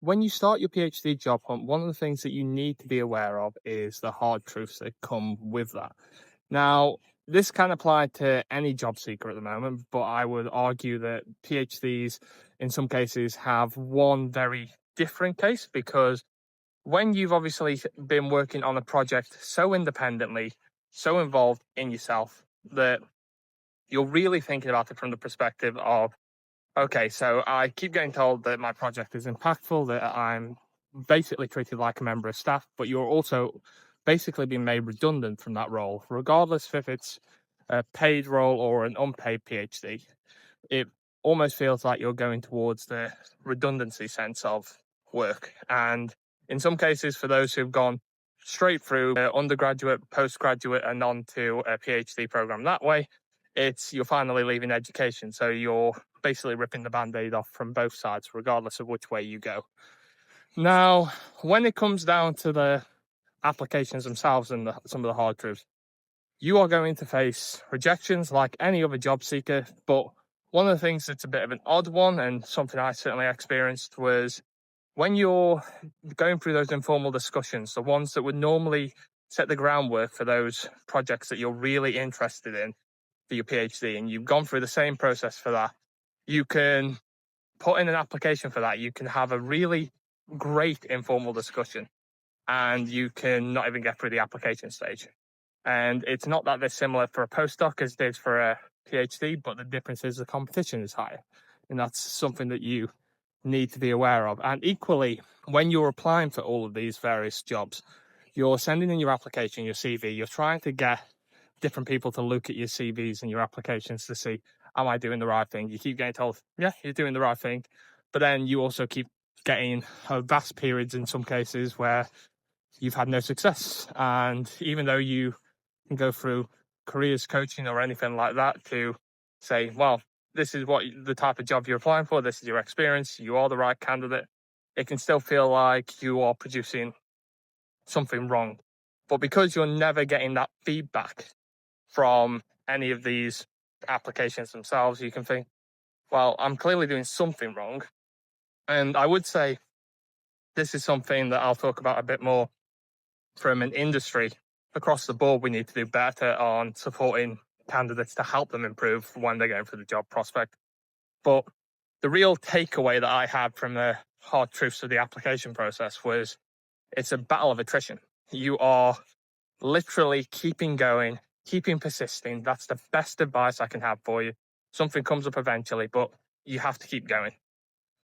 When you start your PhD job hunt, one of the things that you need to be aware of is the hard truths that come with that. Now, this can apply to any job seeker at the moment, but I would argue that PhDs in some cases have one very different case because when you've obviously been working on a project so independently, so involved in yourself that you're really thinking about it from the perspective of, okay, so I keep getting told that my project is impactful, that I'm basically treated like a member of staff, but you're also basically being made redundant from that role, regardless if it's a paid role or an unpaid PhD. It almost feels like you're going towards the redundancy sense of work. And in some cases, for those who've gone straight through undergraduate, postgraduate, and on to a PhD program that way, it's you're finally leaving education. So you're basically ripping the band-aid off from both sides, regardless of which way you go. Now, when it comes down to the applications themselves and some of the hard truths, you are going to face rejections like any other job seeker. But one of the things that's a bit of an odd one, and something I certainly experienced, was when you're going through those informal discussions, the ones that would normally set the groundwork for those projects that you're really interested in for your PhD, and you've gone through the same process for that, you can put in an application for that. You can have a really great informal discussion, and you can not even get through the application stage. And it's not that they're similar for a postdoc as it is for a PhD, but the difference is the competition is higher. And that's something that you need to be aware of. And equally, when you're applying for all of these various jobs, you're sending in your application, your CV, you're trying to get different people to look at your CVs and your applications to see, am I doing the right thing? You keep getting told, yeah, you're doing the right thing. But then you also keep getting vast periods in some cases where you've had no success. And even though you can go through careers coaching or anything like that to say, well, this is what the type of job you're applying for, this is your experience, you are the right candidate, it can still feel like you are producing something wrong. But because you're never getting that feedback from any of these applications themselves, you can think, well, I'm clearly doing something wrong. And I would say this is something that I'll talk about a bit more from an industry. Across the board, we need to do better on supporting candidates to help them improve when they're going for the job prospect. But the real takeaway that I had from the hard truths of the application process was it's a battle of attrition. You are literally keeping going, keeping persisting. That's the best advice I can have for you. Something comes up eventually, but you have to keep going.